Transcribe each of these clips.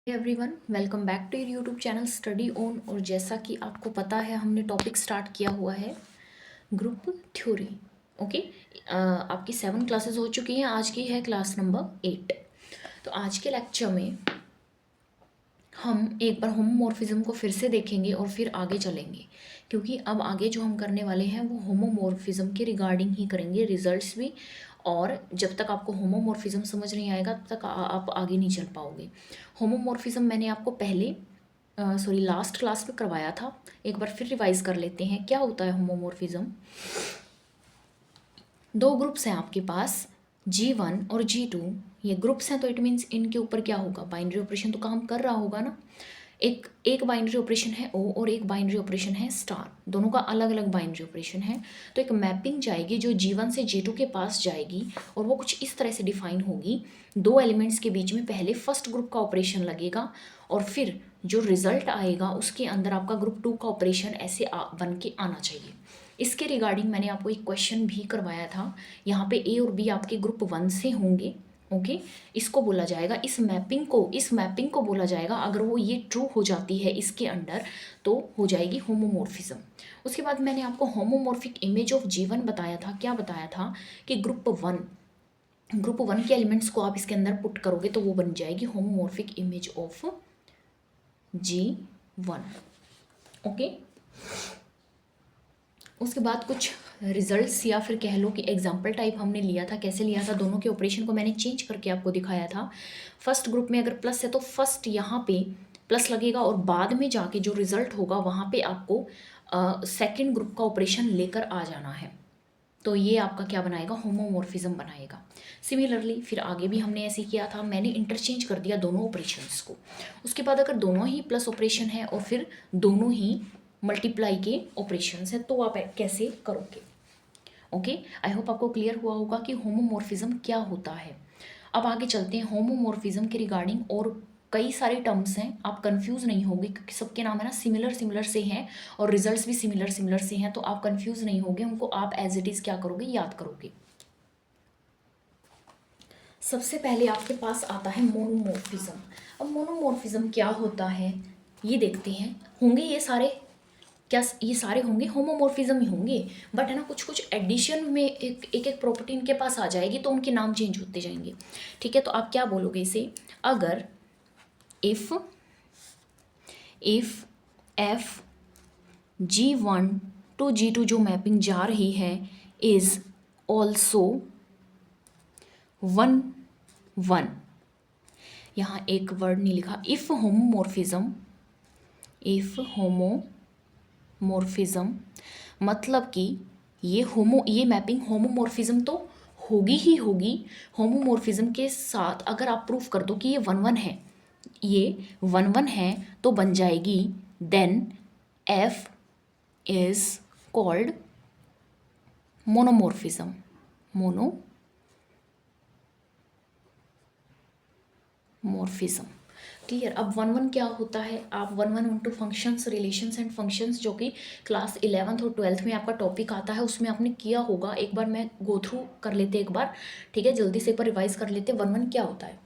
Everyone, welcome back to your YouTube channel study on. और जैसा कि आपको पता है, हमने टॉपिक स्टार्ट किया हुआ है ग्रुप थ्योरी। ओके, आपकी 7 क्लासेस हो चुकी हैं, आज की है क्लास नंबर 8। तो आज के लेक्चर में हम एक बार होमोमॉर्फिज्म को फिर से देखेंगे और फिर आगे चलेंगे, क्योंकि अब आगे जो हम करने वाले हैं वो होमोमॉर्फिज्म के रिगार्डिंग ही करेंगे, रिजल्ट्स भी। और जब तक आपको होमोमॉर्फिज्म समझ नहीं आएगा तब तक आप आगे नहीं चल पाओगे। होमोमॉर्फिज्म मैंने आपको पहले लास्ट क्लास में करवाया था, एक बार फिर रिवाइज कर लेते हैं क्या होता है होमोमॉर्फिज्म। दो ग्रुप्स हैं आपके पास, G1 और G2। ये ग्रुप्स हैं तो इट मीन्स इनके ऊपर क्या होगा, बाइनरी ऑपरेशन तो काम कर रहा होगा ना। एक एक बाइनरी ऑपरेशन है O और एक बाइनरी ऑपरेशन है स्टार, दोनों का अलग अलग बाइनरी ऑपरेशन है। तो एक मैपिंग जाएगी जो G1 से G2 के पास जाएगी, और वो कुछ इस तरह से डिफाइन होगी। दो एलिमेंट्स के बीच में पहले फर्स्ट ग्रुप का ऑपरेशन लगेगा, और फिर जो रिजल्ट आएगा उसके अंदर आपका ग्रुप 2 का ऑपरेशन ऐसे बन के आना चाहिए। इसके रिगार्डिंग मैंने आपको एक क्वेश्चन भी करवाया था। यहाँ पे A और B आपके ग्रुप 1 से होंगे। ओके, इसको बोला जाएगा, इस मैपिंग को बोला जाएगा, अगर वो ये ट्रू हो जाती है इसके अंडर तो हो जाएगी होमोमॉर्फिज्म। उसके बाद मैंने आपको होमोमॉर्फिक इमेज ऑफ G1 बताया था। क्या बताया था कि ग्रुप 1 के एलिमेंट्स को आप इसके अंदर पुट करोगे तो वो बन जाएगी homomorphic image of G1। Okay, उसके बाद कुछ रिजल्ट्स या फिर कह लो कि एग्जाम्पल टाइप हमने लिया था। कैसे लिया था, दोनों के ऑपरेशन को मैंने चेंज करके आपको दिखाया था। फर्स्ट ग्रुप में अगर प्लस है तो फर्स्ट यहाँ पे प्लस लगेगा, और बाद में जाके जो रिजल्ट होगा वहाँ पे आपको सेकंड ग्रुप का ऑपरेशन लेकर आ जाना है। तो ये आपका क्या बनाएगा, होमोमॉर्फिज्म बनाएगा। सिमिलरली फिर आगे भी हमने ऐसे किया था, मैंने इंटरचेंज कर दिया दोनों ऑपरेशंस को। उसके बाद अगर दोनों ही प्लस ऑपरेशन है और फिर दोनों ही मल्टीप्लाई के ऑपरेशंस हैं तो आप कैसे करोगे। ओके, आई होप आपको क्लियर हुआ होगा कि होमोमॉर्फिज्म क्या होता है। अब आगे चलते हैं होमोमॉर्फिज्म के रिगार्डिंग, और कई सारे टर्म्स हैं, आप कंफ्यूज नहीं होगे क्योंकि सबके नाम है ना सिमिलर से हैं, और रिजल्ट्स भी सिमिलर से हैं, तो आप कंफ्यूज नहीं होगे, उनको आप एज इट इज़ क्या करोगे, याद करोगे। सबसे पहले आपके पास आता है मोनोमॉर्फिज्म। अब मोनोमॉर्फिज्म क्या होता है ये देखते हैं। होंगे ये सारे, क्या ये सारे होंगे होमोमॉर्फिज्म ही होंगे, बट है ना कुछ कुछ एडिशन में एक एक प्रॉपर्टी इनके पास आ जाएगी तो उनके नाम चेंज होते जाएंगे। ठीक है, तो आप क्या बोलोगे इसे, अगर if F G1 to G2 जो मैपिंग जा रही है इज ऑल्सो 1 यहाँ एक वर्ड नहीं लिखा, इफ होमोमॉर्फिज्म मतलब कि ये मैपिंग होमोमॉर्फिज्म तो होगी ही होगी। होमोमॉर्फिज्म के साथ अगर आप प्रूफ कर दो कि ये 1 है, ये 1 है, तो बन जाएगी then F is called monomorphism. Clear. अब 1 क्या होता है, आप 1 into functions, relations and functions, जो कि क्लास 11th और 12th में आपका टॉपिक आता है, उसमें आपने किया होगा। एक बार मैं गो थ्रू कर लेते एक बार, ठीक है, जल्दी से एक बार रिवाइज कर लेते 1 क्या होता है।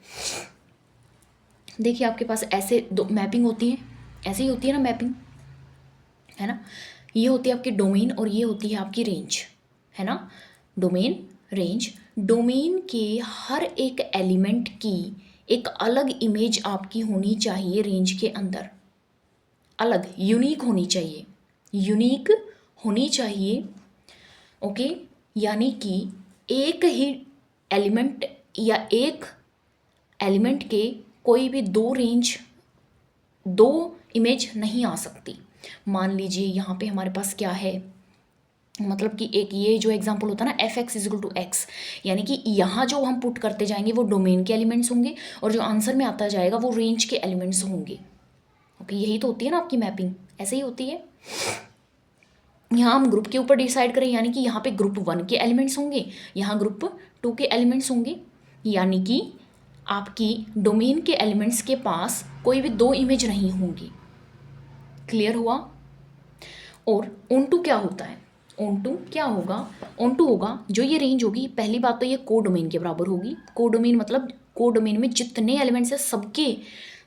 देखिए आपके पास ऐसे दो मैपिंग होती है, ऐसे ही होती है ना मैपिंग, है ना। ये होती है आपकी डोमेन और ये होती है आपकी रेंज, है ना। Domain, range. डोमेन के हर एक एलिमेंट की एक अलग इमेज आपकी होनी चाहिए रेंज के अंदर, अलग यूनिक होनी चाहिए। ओके, यानी कि एक ही एलिमेंट या एक एलिमेंट के कोई भी दो इमेज नहीं आ सकती। मान लीजिए यहाँ पे हमारे पास क्या है, मतलब कि एक ये जो एग्जांपल होता है ना f(x) = x, यानी कि यहाँ जो हम पुट करते जाएंगे वो डोमेन के एलिमेंट्स होंगे, और जो आंसर में आता जाएगा वो रेंज के एलिमेंट्स होंगे। ओके, यही तो होती है ना आपकी मैपिंग, ऐसे ही होती है। यहाँ हम ग्रुप के ऊपर डिसाइड करें, यानी कि यहाँ पे ग्रुप 1 के एलिमेंट्स होंगे, यहाँ ग्रुप 2 के एलिमेंट्स होंगे, यानी कि आपकी डोमेन के एलिमेंट्स के पास कोई भी दो इमेज नहीं होंगी। क्लियर हुआ। और ऑन2 क्या होता है, ऑन2 क्या होगा, ऑन2 होगा जो ये रेंज होगी, पहली बात तो ये कोडोमेन के बराबर होगी। कोडोमेन मतलब कोडोमेन में जितने एलिमेंट्स हैं सबके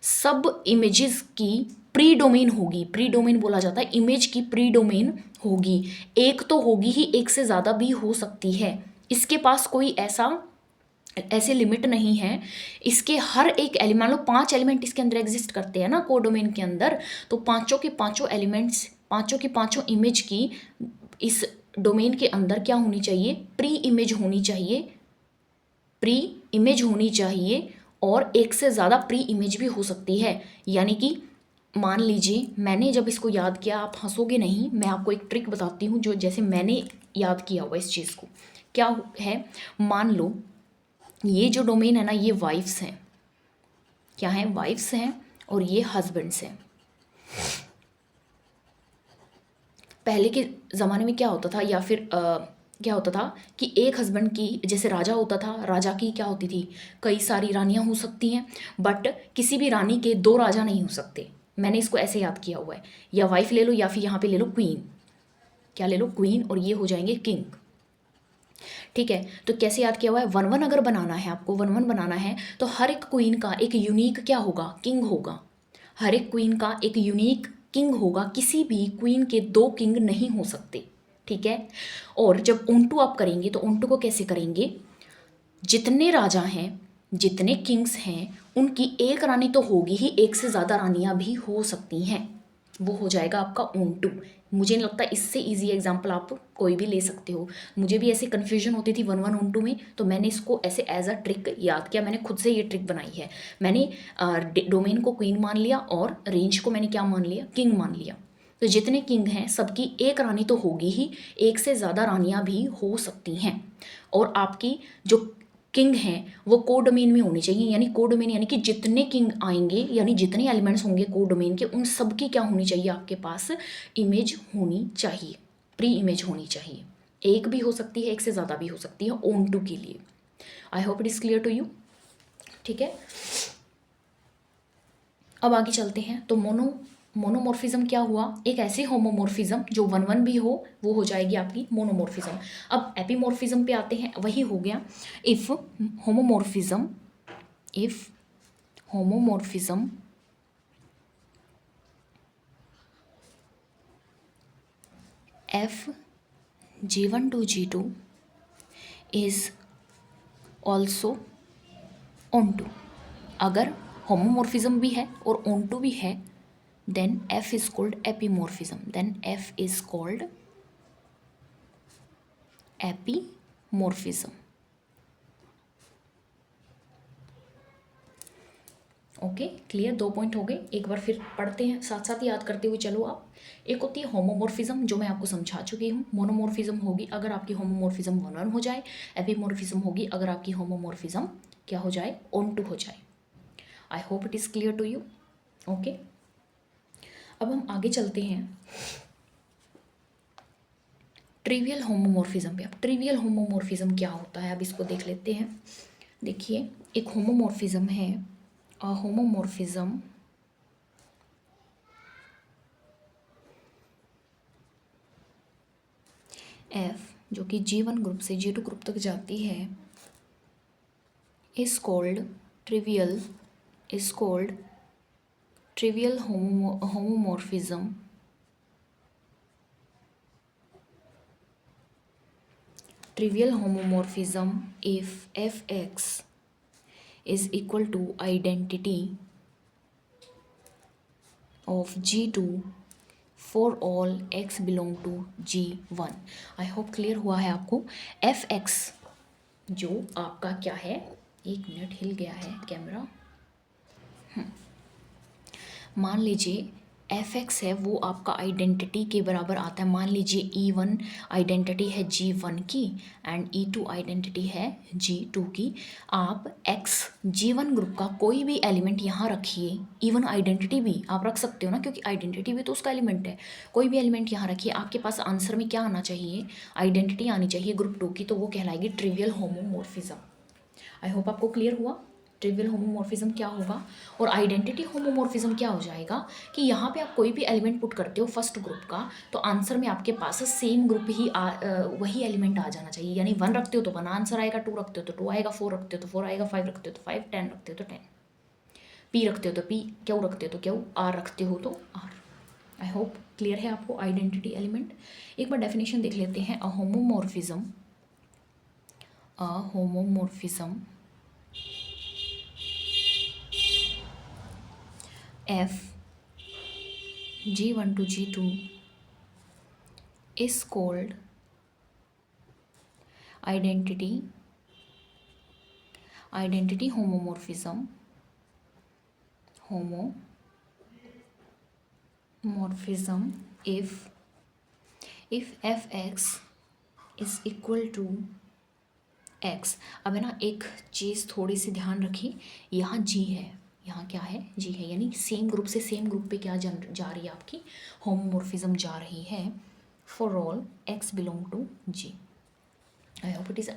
सब इमेजेस की प्री डोमेन होगी। प्री डोमेन बोला जाता है इमेज की प्री डोमेन होगी। एक तो होगी ही, एक से ज़्यादा भी हो सकती है। इसके पास कोई ऐसे लिमिट नहीं है। इसके हर एक एलिमेंट, मान लो 5 एलिमेंट इसके अंदर एग्जिस्ट करते हैं ना कोडोमेन के अंदर, तो पांचों के पांचों एलिमेंट्स, पांचों की पांचों इमेज की इस डोमेन के अंदर क्या होनी चाहिए, प्री इमेज होनी चाहिए, प्री इमेज होनी चाहिए। और एक से ज़्यादा प्री इमेज भी हो सकती है। यानी कि मान लीजिए मैंने जब इसको याद किया, आप हंसोगे नहीं, मैं आपको एक ट्रिक बताती हूँ जो जैसे मैंने याद किया हुआ इस चीज़ को। क्या है, मान लो ये जो डोमेन है ना, ये वाइफ्स हैं, क्या है, वाइफ्स हैं, और ये हस्बैंड्स हैं। पहले के ज़माने में क्या होता था, या फिर क्या होता था कि एक हस्बैंड की, जैसे राजा होता था, राजा की क्या होती थी, कई सारी रानियां हो सकती हैं, बट किसी भी रानी के 2 राजा नहीं हो सकते। मैंने इसको ऐसे याद किया हुआ है, या वाइफ ले लो या फिर यहाँ पे ले लो क्वीन। क्या ले लो, क्वीन, और ये हो जाएंगे किंग। ठीक है, तो कैसे याद किया हुआ है, 1-1 अगर बनाना है आपको, 1-1 बनाना है तो हर एक क्वीन का एक यूनिक क्या होगा, किंग होगा। हर एक क्वीन का एक यूनिक किंग होगा। किसी भी क्वीन के 2 किंग नहीं हो सकते। ठीक है, और जब ऑन-टू आप करेंगे तो ऑन-टू को कैसे करेंगे, जितने राजा हैं, जितने किंग्स हैं, उनकी एक रानी तो होगी ही, एक से ज़्यादा रानियां भी हो सकती हैं। वो हो जाएगा आपका ऑन-टू। मुझे नहीं लगता इससे इजी एग्जांपल आप कोई भी ले सकते हो। मुझे भी ऐसे कन्फ्यूजन होती थी 1-1 ऑन-टू में, तो मैंने इसको ऐसे एज अ ट्रिक याद किया। मैंने खुद से ये ट्रिक बनाई है। मैंने डोमेन को क्वीन मान लिया और रेंज को मैंने क्या मान लिया, किंग मान लिया। तो जितने किंग हैं सबकी एक रानी तो होगी ही, एक से ज़्यादा रानियां भी हो सकती हैं। और आपकी जो किंग हैं वो कोडोमेन में होने चाहिए। यानी कोडोमेन यानी कि जितने किंग आएंगे, यानी जितने एलिमेंट्स होंगे कोडोमेन के, उन सब की क्या होनी चाहिए, आपके पास इमेज होनी चाहिए, प्री इमेज होनी चाहिए। एक भी हो सकती है, एक से ज़्यादा भी हो सकती है ऑन-टू के लिए। I hope it is clear to you. ठीक है, अब आगे चलते हैं। तो मोनोमॉर्फिज्म क्या हुआ, एक ऐसी होमोमॉर्फिज्म जो 1-1 भी हो, वो हो जाएगी आपकी मोनोमॉर्फिज्म। अब एपीमॉर्फिज्म पे आते हैं, वही हो गया। If homomorphism f G1 to G2 is also onto, अगर होमोमॉर्फिज्म भी है और onto भी है, then f is called epimorphism, then f is called epimorphism। Okay, clear, 2 point हो गए। एक बार फिर पढ़ते हैं, साथ साथ याद करते हुए चलो आप। एक होती है होमोमॉर्फिज्म, जो मैं आपको समझा चुकी हूँ। मोनोमॉर्फिज्म होगी अगर आपकी होमोमॉर्फिज्म 1-1 हो जाए। एपीमॉर्फिज्म होगी अगर आपकी होमोमॉर्फिज्म क्या हो जाए, ऑन-टू हो जाए। I hope it is clear to you. Okay, अब हम आगे चलते हैं ट्रिवियल होमोमॉर्फिज्म पे। अब ट्रिवियल होमोमॉर्फिज्म क्या होता है, अब इसको देख लेते हैं। देखिए, एक होमोमॉर्फिज्म है, होमोमॉर्फिज्म एफ जो कि G1 ग्रुप से G2 ग्रुप तक जाती है, is called trivial homomorphism if fx is equal to identity of G2 for all x belong to G1। I hope clear हुआ है आपको। fx जो आपका क्या है, 1 मिनट, हिल गया है कैमरा। मान लीजिए fx है वो आपका आइडेंटिटी के बराबर आता है। मान लीजिए E1 आइडेंटिटी है G1 की एंड E2 आइडेंटिटी है G2 की। आप x G1 ग्रुप का कोई भी एलिमेंट यहाँ रखिए, E1 आइडेंटिटी भी आप रख सकते हो ना, क्योंकि आइडेंटिटी भी तो उसका एलिमेंट है। कोई भी एलिमेंट यहाँ रखिए, आपके पास आंसर में क्या आना चाहिए, आइडेंटिटी आनी चाहिए ग्रुप 2 की, तो वो कहलाएगी ट्रिवियल होमोमॉर्फिज्म। आई होप आपको क्लियर हुआ ट्रिवियल होमोमॉर्फिज्म क्या होगा। और आइडेंटिटी होमोमॉर्फिज्म क्या हो जाएगा कि यहाँ पे आप कोई भी एलिमेंट पुट करते हो फर्स्ट ग्रुप का, तो आंसर में आपके पास सेम ग्रुप ही वही एलिमेंट आ जाना चाहिए। यानी 1 रखते हो तो 1 आंसर आएगा, 2 रखते हो तो 2 आएगा, 4 रखते हो तो 4 आएगा, 5 रखते हो तो 5, 10 रखते हो तो 10। पी रखते हो तो पी, क्यू रखते हो तो क्यू, आर रखते हो तो आर। आई होप क्लियर है आपको आइडेंटिटी एलिमेंट। एक बार डेफिनेशन देख लेते हैं। अ homomorphism F G1 to G2 is called identity homomorphism if fx is equal to x। अब है ना, एक चीज़ थोड़ी सी ध्यान रखिए, यहाँ g है, यहाँ क्या है, g है, यानी सेम ग्रुप से सेम ग्रुप पे क्या जा रही है, आपकी होमोमॉर्फिज्म जा रही है for all x belong to g। I hope it is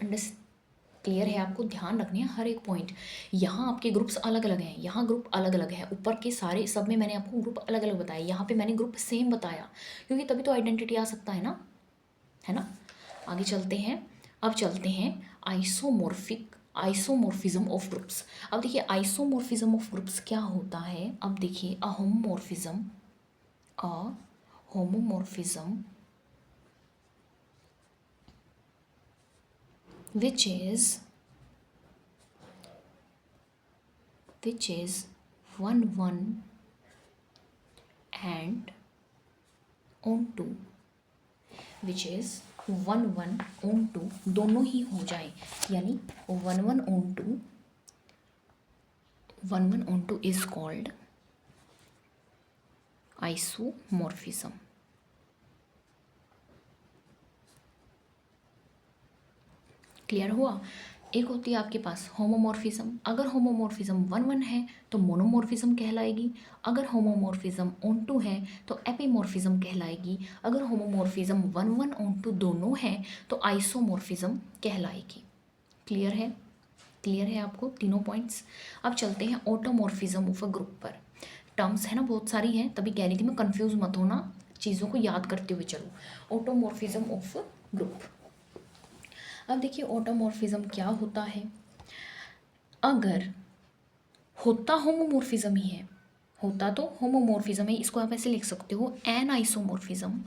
clear है। आपको ध्यान रखनी है हर एक पॉइंट। यहाँ आपके ग्रुप्स अलग अलग हैं, यहाँ ग्रुप अलग अलग है, ऊपर के सारे सब में मैंने आपको ग्रुप अलग अलग बताया, यहाँ पे मैंने ग्रुप सेम बताया, क्योंकि तभी तो आइडेंटिटी आ सकता है ना, है ना। आगे चलते हैं। अब चलते हैं आइसोमॉर्फिज्म ऑफ ग्रुप्स। अब देखिए आइसोमॉर्फिज्म ऑफ ग्रुप्स क्या होता है। अब देखिए अ homomorphism which is 1 and on2, which is 1 on2 दोनों ही हो जाए, यानी 1 on2 is called isomorphism. Clear हुआ। एक होती है आपके पास होमोमॉर्फिज्म। अगर होमोमॉर्फिज्म 1 है तो मोनोमॉर्फिज्म कहलाएगी, अगर होमोमॉर्फिज्म ऑन2 है तो एपीमॉर्फिज्म कहलाएगी, अगर होमोमॉर्फिज्म 1 ऑन2 दोनों है तो आइसोमॉर्फिज्म कहलाएगी। क्लियर है, क्लियर है आपको तीनों पॉइंट्स। अब चलते हैं ऑटोमॉर्फिज्म ऑफ अ ग्रुप पर। टर्म्स है ना, बहुत सारी हैं, तभी कह रही थी मैं, कंफ्यूज मत होना, चीज़ों को याद करते हुए चलो। Automorphism of group. अब देखिए ऑटोमॉर्फिज्म क्या होता है। अगर होता होमोमॉर्फिज्म ही है, होता तो होमोमॉर्फिज्म है, इसको आप ऐसे लिख सकते हो एन आइसोमॉर्फिज्म,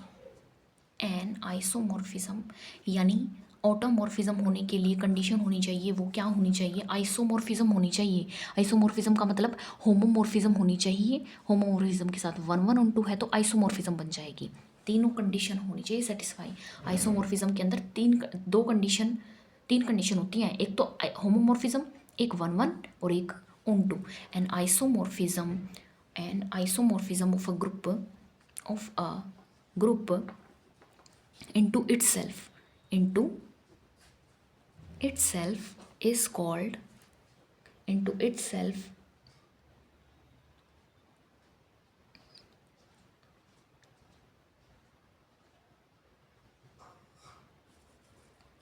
यानी ऑटोमॉर्फिज्म होने के लिए कंडीशन होनी चाहिए, वो क्या होनी चाहिए, आइसोमॉर्फिज्म होनी चाहिए। आइसोमॉर्फिज्म का मतलब होमोमॉर्फिज्म होनी चाहिए, होमोमॉर्फिज्म के साथ 1 on 2 है तो आइसोमॉर्फिज्म बन जाएगी। तीनों कंडीशन होनी चाहिए सेटिस्फाई। आइसोमॉर्फिज्म के अंदर तीन कंडीशन होती हैं, एक तो होमोमॉर्फिज्म, एक 1 और एक on 2। And isomorphism of a group into itself is called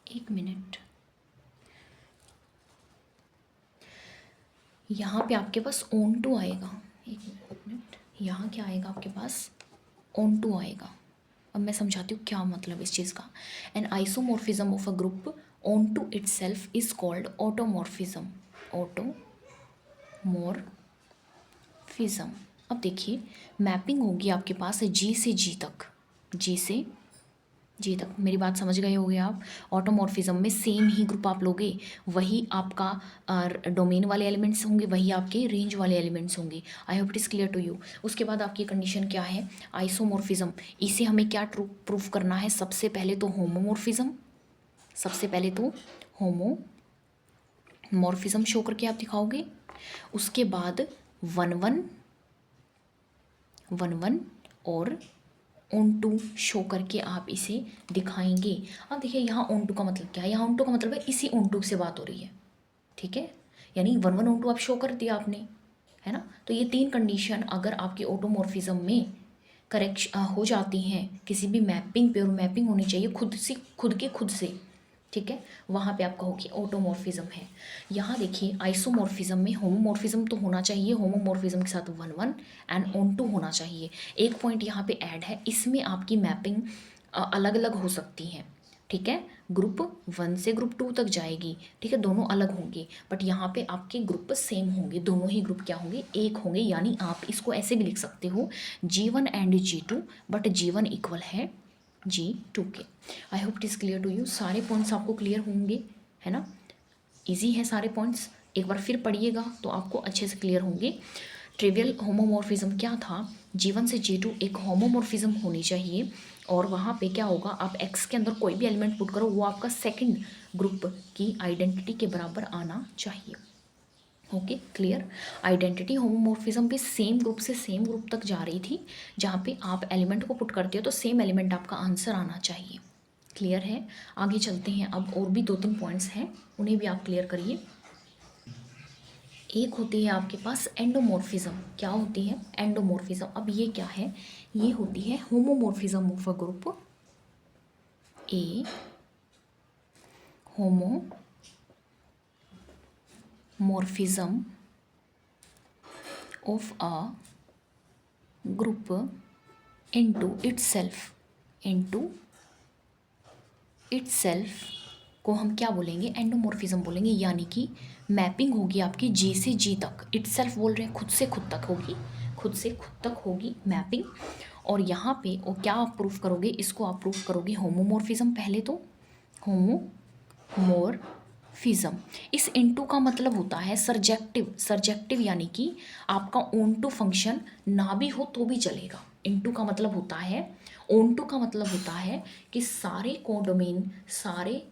एक मिनट, यहाँ पे आपके पास on2 आएगा, एक मिनट, यहाँ क्या आएगा आपके पास, on2 आएगा। अब मैं समझाती हूँ क्या मतलब इस चीज़ का। An isomorphism of a group onto itself is called automorphism. अब देखिए मैपिंग होगी आपके पास जी से जी तक, मेरी बात समझ गए होगे आप। ऑटोमॉर्फिज्म में सेम ही ग्रुप आप लोगे, वही आपका डोमेन वाले एलिमेंट्स होंगे, वही आपके रेंज वाले एलिमेंट्स होंगे। I hope it is clear to you. उसके बाद आपकी कंडीशन क्या है, आइसोमॉर्फिज्म, इसे हमें क्या प्रूफ करना है, सबसे पहले तो होमोमॉर्फिज्म शो करके आप दिखाओगे, उसके बाद 1 और on2 शो करके आप इसे दिखाएंगे। अब देखिए यहाँ on2 का मतलब क्या है, यहाँ on2 का मतलब है इसी on2 से बात हो रही है, ठीक है, यानी 1 on2 आप शो कर दिया आपने, है ना। तो ये तीन कंडीशन अगर आपके ऑटोमॉर्फिज्म में करेक्ट हो जाती हैं किसी भी मैपिंग पे, और मैपिंग होनी चाहिए खुद से, ठीक है, वहाँ पे आप कहोगे ऑटोमॉर्फिज्म है। यहाँ देखिए आइसोमॉर्फिज्म में होमोमॉर्फिज्म तो होना चाहिए, होमोमॉर्फिज्म के साथ 1 एंड on2 होना चाहिए। एक पॉइंट यहाँ पे ऐड है, इसमें आपकी मैपिंग अलग अलग हो सकती हैं, ठीक है, ग्रुप 1 से ग्रुप 2 तक जाएगी, ठीक है, दोनों अलग होंगे, बट यहाँ पे आपके ग्रुप सेम होंगे, दोनों ही ग्रुप क्या होंगे, एक होंगे, यानी आप इसको ऐसे भी लिख सकते हो G1 एंड G2, बट G1 इक्वल है G2 के। I hope it is clear to you, सारे पॉइंट्स आपको क्लियर होंगे, है ना, इजी है सारे पॉइंट्स, एक बार फिर पढ़िएगा तो आपको अच्छे से क्लियर होंगे। ट्रिवियल होमोमॉर्फिज्म क्या था, G1 से G2 एक होमोमॉर्फिज्म होनी चाहिए, और वहाँ पे क्या होगा, आप X के अंदर कोई भी एलिमेंट पुट करो वो आपका सेकंड ग्रुप की आइडेंटिटी के बराबर आना चाहिए। ओके क्लियर, आइडेंटिटी होमोमॉर्फिज्म भी सेम ग्रुप से सेम ग्रुप तक जा रही थी, जहाँ पे आप एलिमेंट को पुट करते हो तो सेम एलिमेंट आपका आंसर आना चाहिए। क्लियर है, आगे चलते हैं, अब और भी 2-3 पॉइंट्स हैं, उन्हें भी आप क्लियर करिए। एक होती है आपके पास एंडोमॉर्फिज्म, क्या होती है एंडोमॉर्फिज्म, अब ये क्या है, ये होती है homomorphism of a group A, homomorphism of a group into itself को हम क्या बोलेंगे, एंडोमॉर्फिज्म बोलेंगे, यानी कि मैपिंग होगी आपकी जी से जी तक, इटसेल्फ बोल रहे हैं खुद से खुद तक होगी, खुद से खुद तक होगी मैपिंग, और यहाँ पे और क्या आप प्रूफ करोगे, इसको आप प्रूफ करोगे होमोमॉर्फिज्म, पहले तो होमोमॉर्फिज्म, इस इनटू का मतलब होता है सर्जेक्टिव यानी कि आपका ओन टू फंक्शन ना भी हो तो भी चलेगा, इनटू का मतलब होता है, ओन टू का मतलब होता है कि सारे कोडोमेन, सारे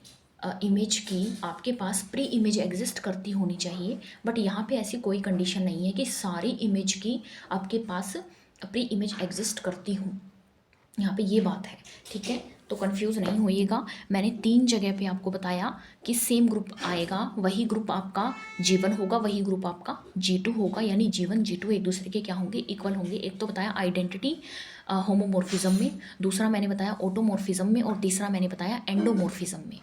इमेज की आपके पास प्री इमेज एग्जिस्ट करती होनी चाहिए, बट यहाँ पे ऐसी कोई कंडीशन नहीं है कि सारी इमेज की आपके पास प्री इमेज एग्जिस्ट करती हूँ, यहाँ पे ये बात है, ठीक है, तो कंफ्यूज नहीं होइएगा, मैंने 3 जगह पे आपको बताया कि सेम ग्रुप आएगा, वही ग्रुप आपका G1 होगा, वही ग्रुप आपका G2 होगा, यानी G1 G2 एक दूसरे के क्या होंगे, इक्वल होंगे। एक तो बताया आइडेंटिटी होमोमॉर्फिज्म में, दूसरा मैंने बताया ऑटोमॉर्फिज्म में, और तीसरा मैंने बताया एंडोमॉर्फिज्म में,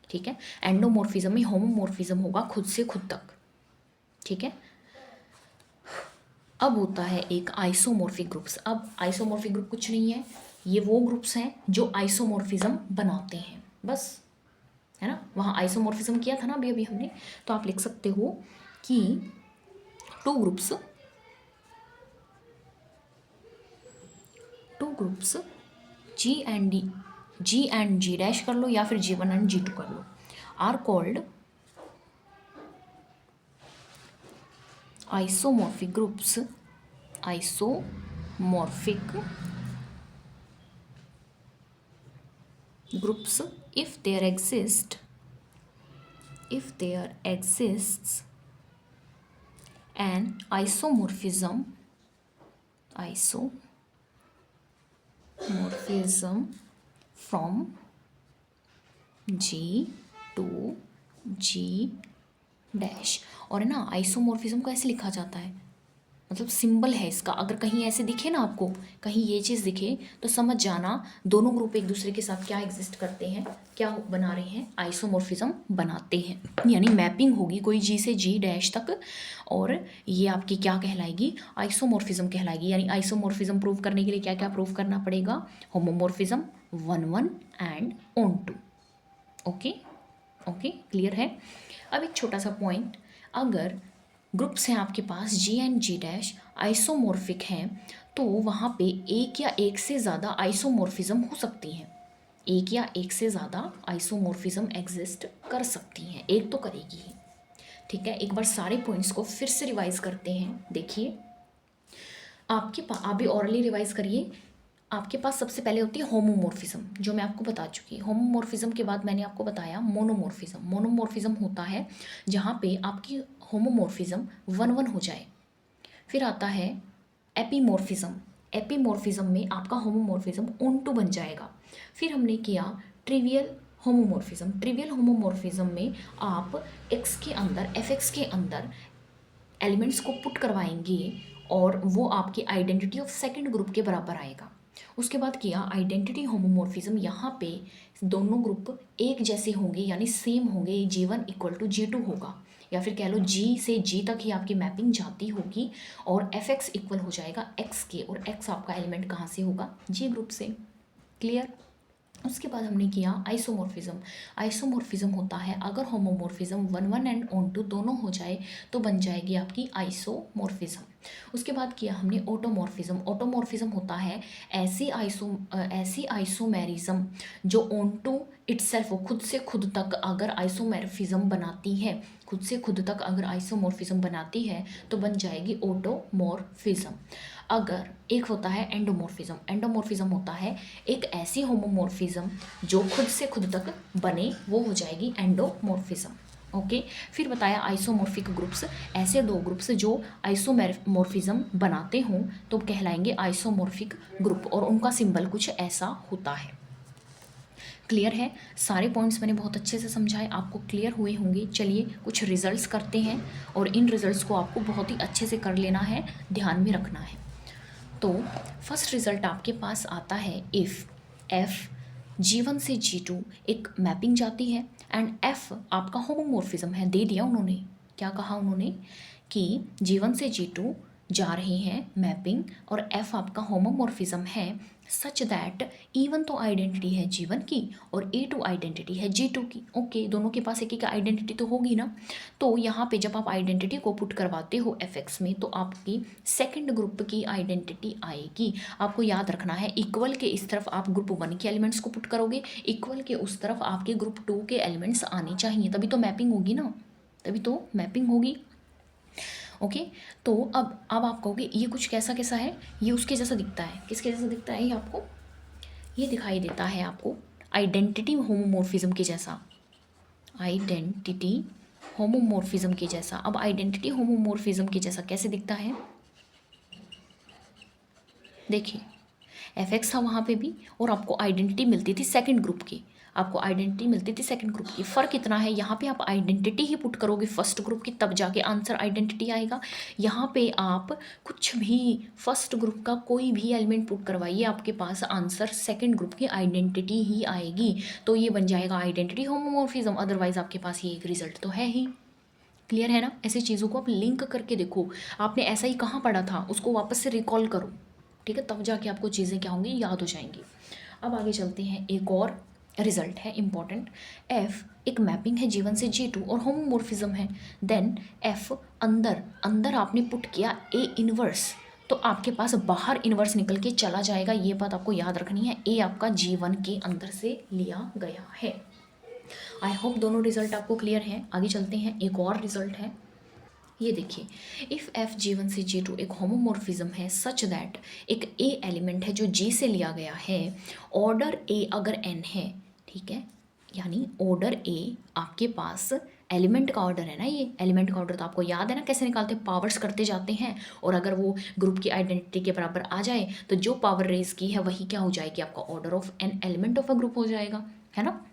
ठीक है, एंडोमॉर्फिज्म में होमोमॉर्फिज्म होगा खुद से खुद तक, ठीक है। अब होता है एक आइसोमॉर्फिक ग्रुप्स, अब आइसोमॉर्फिक ग्रुप कुछ नहीं है, ये वो ग्रुप्स हैं जो आइसोमॉर्फिज्म बनाते हैं, बस, है ना, वहाँ आइसोमॉर्फिज्म किया था ना अभी अभी हमने, तो आप लिख सकते हो कि two groups G and G dash कर लो, या फिर G1 एंड G2 कर लो, are called isomorphic groups if there exists an isomorphism from G to G dash, और है ना आइसोमॉर्फिज्म को ऐसे लिखा जाता है, मतलब सिंबल है इसका, अगर कहीं ऐसे दिखे ना आपको, कहीं ये चीज़ दिखे तो समझ जाना दोनों ग्रुप एक दूसरे के साथ क्या एग्जिस्ट करते हैं, क्या बना रहे हैं, आइसोमॉर्फिज्म बनाते हैं, यानी मैपिंग होगी कोई G से G डैश तक, और ये आपकी क्या कहलाएगी, आइसोमॉर्फिज्म कहलाएगी। यानी आइसोमॉर्फिज्म प्रूव करने के लिए क्या क्या प्रूव करना पड़ेगा, homomorphism 1 and on 2। Okay clear है। अब एक छोटा सा पॉइंट, अगर ग्रुप्स हैं आपके पास G and G dash isomorphic हैं, तो वहाँ पे एक या एक से ज़्यादा आइसोमॉर्फिज्म हो सकती हैं, एक या एक से ज़्यादा आइसोमॉर्फिज्म एग्जिस्ट कर सकती हैं, एक तो करेगी ही, ठीक है। एक बार सारे पॉइंट्स को फिर से रिवाइज करते हैं, देखिए आपके पास, आप भी ऑरली रिवाइज करिए, आपके पास सबसे पहले होती है होमोमॉर्फिज्म, जो मैं आपको बता चुकी हूँ। होमोमॉर्फिज्म के बाद मैंने आपको बताया मोनोमॉर्फिज्म होता है जहाँ पे आपकी होमोमॉर्फिज्म 1 हो जाए। फिर आता है एपीमॉर्फिज्म में आपका होमोमॉर्फिज्म ऑन टू बन जाएगा। फिर हमने किया ट्रिवियल होमोमॉर्फिज्म में आप एक्स के अंदर एफ के अंदर एलिमेंट्स को पुट करवाएंगे और वो आपकी आइडेंटिटी ऑफ सेकंड ग्रुप के बराबर आएगा। उसके बाद किया आइडेंटिटी होमोमॉर्फिज्म, यहाँ पे दोनों ग्रुप एक जैसे होंगे, यानी सेम होंगे, G1 इक्वल टू G2 होगा, या फिर कह लो G से G तक ही आपकी मैपिंग जाती होगी, और fx इक्वल हो जाएगा x के, और x आपका एलिमेंट कहाँ से होगा, G ग्रुप से। क्लियर। उसके बाद हमने किया आइसोमॉर्फिज्म। आइसोमॉर्फिज्म होता है अगर homomorphism one one and onto दोनों हो जाए तो बन जाएगी आपकी आइसोमॉर्फिज्म। उसके बाद किया हमने ऑटोमॉर्फिज्म। ऑटोमॉर्फिज्म होता है ऐसी आइसोमेरिज्म जो ऑन टू इटसेल्फ हो, खुद से खुद तक अगर आइसोमॉर्फिज्म बनाती है, खुद से खुद तक अगर आइसोमॉर्फिज्म बनाती है तो बन जाएगी ऑटोमॉर्फिज्म। अगर एक होता है एंडोमॉर्फिज्म। एंडोमॉर्फिज्म होता है एक ऐसी होमोमॉर्फिज्म जो खुद से खुद तक बने, वो हो जाएगी एंडोमॉर्फिज्म। ओके, फिर बताया आइसोमॉर्फिक ग्रुप्स, ऐसे दो ग्रुप्स जो आइसोमॉर्फिज्म बनाते हों तो कहलाएंगे आइसोमॉर्फिक ग्रुप, और उनका सिंबल कुछ ऐसा होता है। क्लियर है? सारे पॉइंट्स मैंने बहुत अच्छे से समझाए, आपको क्लियर हुए होंगे। चलिए कुछ रिजल्ट्स करते हैं और इन रिजल्ट्स को आपको बहुत ही अच्छे से कर लेना है, ध्यान में रखना है। तो फर्स्ट रिजल्ट आपके पास आता है इफ़ एफ G1 से G2 एक मैपिंग जाती है एंड एफ आपका होमोमॉर्फिज्म है। दे दिया उन्होंने, क्या कहा उन्होंने कि G1 से G2 जा रही हैं मैपिंग और एफ आपका होमोमॉर्फिज्म है सच दैट E1 तो आइडेंटिटी है G1 की और E2 आइडेंटिटी है G2 की। ओके, दोनों के पास एक एक आइडेंटिटी तो होगी ना। तो यहाँ पे जब आप आइडेंटिटी को पुट करवाते हो fx में तो आपकी सेकंड ग्रुप की आइडेंटिटी आएगी। आपको याद रखना है इक्वल के इस तरफ आप ग्रुप 1 के एलिमेंट्स को पुट करोगे, इक्वल के उस तरफ आपके ग्रुप 2 के एलिमेंट्स आने चाहिए, तभी तो मैपिंग होगी ना, तभी तो मैपिंग होगी। ओके, तो अब आप कहोगे ये कुछ कैसा कैसा है, ये उसके जैसा दिखता है। किसके जैसा दिखता है? ये आपको ये दिखाई देता है आपको आइडेंटिटी होमोमॉर्फिज्म के जैसा, आइडेंटिटी होमोमॉर्फिज्म के जैसा। अब आइडेंटिटी होमोमॉर्फिज्म के जैसा कैसे दिखता है? देखिए fx था वहाँ पे भी और आपको आइडेंटिटी मिलती थी सेकंड ग्रुप की, आपको आइडेंटिटी मिलती थी सेकंड ग्रुप की। फ़र्क इतना है यहाँ पे आप आइडेंटिटी ही पुट करोगे फर्स्ट ग्रुप की तब जाके आंसर आइडेंटिटी आएगा। यहाँ पे आप कुछ भी फर्स्ट ग्रुप का कोई भी एलिमेंट पुट करवाइए, आपके पास आंसर सेकंड ग्रुप की आइडेंटिटी ही आएगी। तो ये बन जाएगा आइडेंटिटी होमोमॉर्फिज्म, अदरवाइज आपके पास ये एक रिजल्ट तो है ही। क्लियर है ना? ऐसी चीज़ों को आप लिंक करके देखो, आपने ऐसा ही कहाँ पढ़ा था उसको वापस से रिकॉल करो, ठीक है, तब जाके आपको चीज़ें क्या होंगी, याद हो जाएंगी। अब आगे चलते हैं, एक और रिजल्ट है इंपॉर्टेंट। एफ एक मैपिंग है G1 से G2 और होमोमॉर्फिज्म है। देन एफ अंदर अंदर आपने पुट किया ए इनवर्स, तो आपके पास बाहर इनवर्स निकल के चला जाएगा। ये बात आपको याद रखनी है, ए आपका G1 के अंदर से लिया गया है। आई होप दोनों रिजल्ट आपको क्लियर हैं। आगे चलते हैं, एक और रिजल्ट है, ये देखिए। इफ़ एफ G1 से G2 एक होमोमॉर्फिज्म है सच दैट एक ए एलिमेंट है जो G से लिया गया है, ऑर्डर ए अगर n है, ठीक है, यानी ऑर्डर ए आपके पास एलिमेंट का ऑर्डर है ना, ये एलिमेंट का ऑर्डर तो आपको याद है ना कैसे निकालते हैं, पावर्स करते जाते हैं, और अगर वो ग्रुप की आइडेंटिटी के बराबर आ जाए तो जो पावर रेज की है वही क्या हो जाएगी, आपका order of an element of a group हो जाएगा, है ना।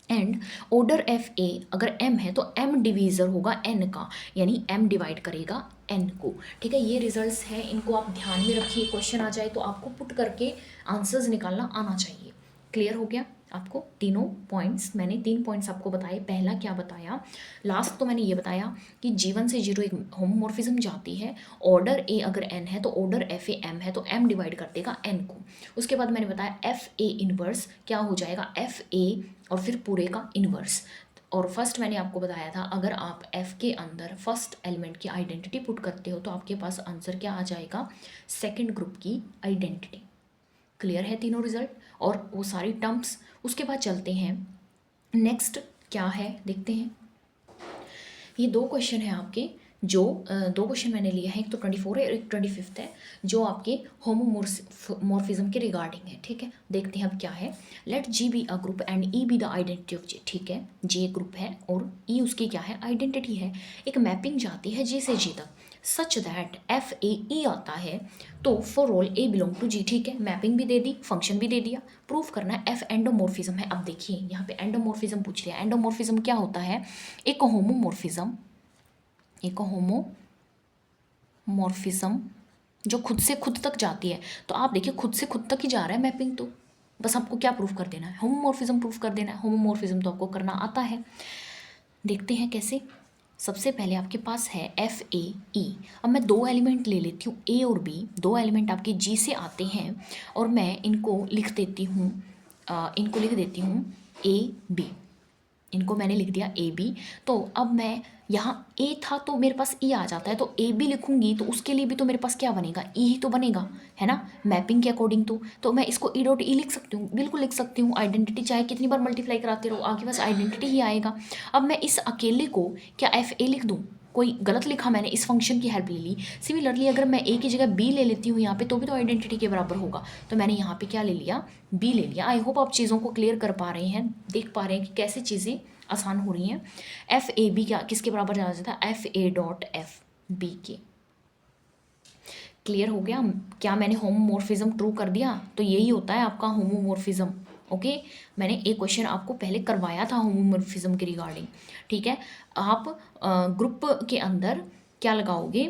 एंड ऑर्डर एफ ए अगर एम है तो एम डिवीज़र होगा एन का, यानी एम डिवाइड करेगा एन को, ठीक है। ये रिजल्ट्स हैं, इनको आप ध्यान में रखिए, क्वेश्चन आ जाए तो आपको पुट करके आंसर्स निकालना आना चाहिए। क्लियर हो गया आपको? तीनों पॉइंट्स मैंने 3 पॉइंट्स आपको बताए। पहला क्या बताया, लास्ट तो मैंने ये बताया कि G1 से G2 एक होमोमॉर्फिज्म जाती है, ऑर्डर ए अगर n है तो ऑर्डर एफ ए एम है तो m डिवाइड कर देगा n को। उसके बाद मैंने बताया एफ ए इनवर्स क्या हो जाएगा, एफ ए और फिर पूरे का इनवर्स। और फर्स्ट मैंने आपको बताया था अगर आप f के अंदर फर्स्ट एलिमेंट की आइडेंटिटी पुट करते हो तो आपके पास आंसर क्या आ जाएगा, सेकेंड ग्रुप की आइडेंटिटी। क्लियर है तीनों रिजल्ट और वो सारी टर्म्स। उसके बाद चलते हैं नेक्स्ट क्या है देखते हैं। ये 2 क्वेश्चन है आपके, जो 2 क्वेश्चन मैंने लिए हैं, एक तो 24 है और एक 25 है, जो आपके होमोमॉर्फिज्म के रिगार्डिंग है, ठीक है। देखते हैं अब क्या है। Let G be a group and E be the identity of J, ठीक है, जे ग्रुप है और ई उसकी क्या है, आइडेंटिटी है। एक मैपिंग जाती है जी से जी तक सच दैट एफ ए ई आता है, तो for all A belong to G, ठीक है, मैपिंग भी दे दी, फंक्शन भी दे दिया। प्रूफ करना है एफ एंडोमॉर्फिज्म है। अब देखिए यहाँ पे एंडोमॉर्फिज्म पूछ लिया। एंडोमॉर्फिज्म क्या होता है, एक होमोमॉर्फिज्म जो खुद से खुद तक जाती है। तो आप देखिए खुद से खुद तक ही जा रहा है मैपिंग, तो बस आपको क्या प्रूफ कर देना है, होमोमॉर्फिज्म प्रूफ कर देना है। होमोमॉर्फिज्म तो आपको करना आता है। देखते हैं कैसे। सबसे पहले आपके पास है एफ ए ई। अब मैं 2 एलिमेंट ले लेती हूँ ए और बी, 2 एलिमेंट आपके जी से आते हैं और मैं इनको लिख देती हूँ इनको लिख देती हूँ ए बी, इनको मैंने लिख दिया ए बी। तो अब मैं यहाँ ए था तो मेरे पास ई आ जाता है, तो ए बी लिखूंगी तो उसके लिए भी तो मेरे पास क्या बनेगा, ई ही तो बनेगा, है ना, मैपिंग के अकॉर्डिंग। तो मैं इसको ई डॉट ई लिख सकती हूँ, बिल्कुल लिख सकती हूँ। आइडेंटिटी चाहे कितनी बार मल्टीप्लाई कराते रहो, आपके पास आइडेंटिटी ही आएगा। अब मैं इस अकेले को क्या एफ ए लिख दूँ, कोई गलत लिखा मैंने, इस फंक्शन की हेल्प ले ली। सिमिलरली अगर मैं ए की जगह बी ले लेती हूँ यहाँ पे, तो भी तो आइडेंटिटी के बराबर होगा। तो मैंने यहाँ पे क्या ले लिया, बी ले लिया। आई होप आप चीज़ों को क्लियर कर पा रहे हैं, देख पा रहे हैं कि कैसे चीज़ें आसान हो रही हैं। एफ ए बी क्या किसके बराबर जाना जाता है, f a dot f b के। क्लियर हो गया। क्या मैंने होमोमॉर्फिज्म ट्रू कर दिया, तो यही होता है आपका होमोमॉर्फिज्म। ओके, मैंने एक क्वेश्चन आपको पहले करवाया था होमोमॉर्फिज्म के रिगार्डिंग। ठीक है, आप ग्रुप के अंदर क्या लगाओगे,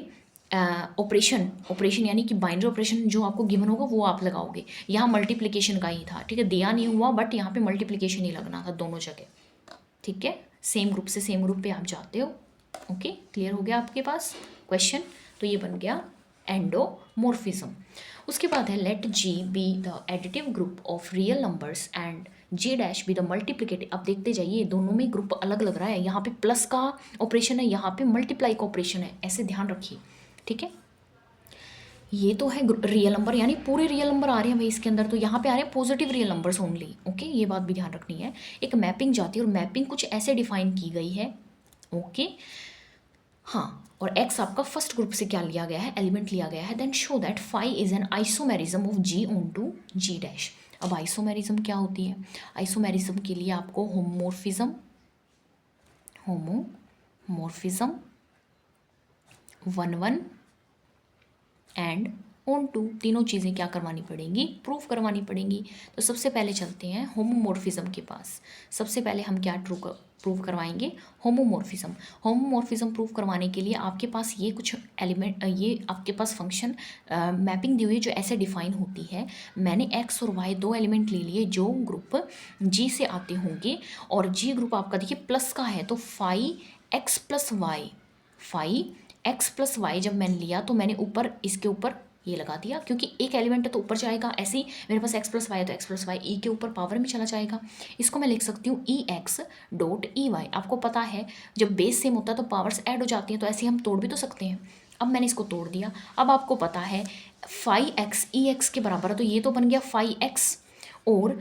ऑपरेशन यानी कि बाइनरी ऑपरेशन जो आपको गिवन होगा वो आप लगाओगे। यहाँ मल्टीप्लिकेशन का ही था, ठीक है, दिया नहीं हुआ, बट यहाँ पे मल्टीप्लिकेशन ही लगना था दोनों जगह। ठीक है, सेम ग्रुप से सेम ग्रुप पे आप जाते हो। ओके, क्लियर हो गया आपके पास क्वेश्चन। तो ये बन गया एंडोमॉर्फिज्म। उसके बाद है let G be the additive group of real numbers and G dash be the multiplicative. अब देखते जाइए, दोनों में ग्रुप अलग लग रहा है, यहाँ पे प्लस का ऑपरेशन है, यहाँ पे मल्टीप्लाई का ऑपरेशन है, ऐसे ध्यान रखिए। ठीक है, ये तो है रियल नंबर, यानी पूरे रियल नंबर आ रहे हैं भाई इसके अंदर, तो यहाँ पे आ रहे हैं positive real numbers only. Okay, ये बात भी ध्यान रखनी है। एक मैपिंग जाती है और मैपिंग कुछ ऐसे डिफाइन की गई है। ओके, हाँ, और x आपका फर्स्ट ग्रुप से क्या लिया गया है, एलिमेंट लिया गया है। Then show that phi is an isomerism of G onto G dash. अब आइसोमेरिज्म क्या होती है, आइसोमेरिज्म के लिए आपको homomorphism one one and onto, तीनों चीज़ें क्या करवानी पड़ेंगी, प्रूफ करवानी पड़ेंगी। तो सबसे पहले चलते हैं होमोमॉर्फिज्म के पास। सबसे पहले हम क्या प्रूफ करवाएंगे, होमोमॉर्फिज्म। होमोमॉर्फिज्म प्रूफ करवाने के लिए आपके पास ये कुछ एलिमेंट, ये आपके पास फंक्शन मैपिंग दी हुई है जो ऐसे डिफाइन होती है। मैंने एक्स और वाई दो एलिमेंट ले लिए जो ग्रुप जी से आते होंगे, और जी ग्रुप आपका देखिए प्लस का है, तो फाई एक्स प्लस वाई जब मैंने लिया तो मैंने ऊपर इसके ऊपर ये लगा दिया, क्योंकि एक एलिमेंट है तो ऊपर जाएगा। ऐसे ही मेरे पास एक्स प्लस वाई है तो एक्स प्लस वाई ई के ऊपर पावर में चला जाएगा। इसको मैं लिख सकती हूँ ई एक्स डॉट ई वाई। आपको पता है जब बेस सेम होता है तो पावर्स ऐड हो जाती हैं, तो ऐसे हम तोड़ भी तो सकते हैं। अब मैंने इसको तोड़ दिया। अब आपको पता है फाई एक्स ई एक्स के बराबर है, तो ये तो बन गया फाई एक्स। और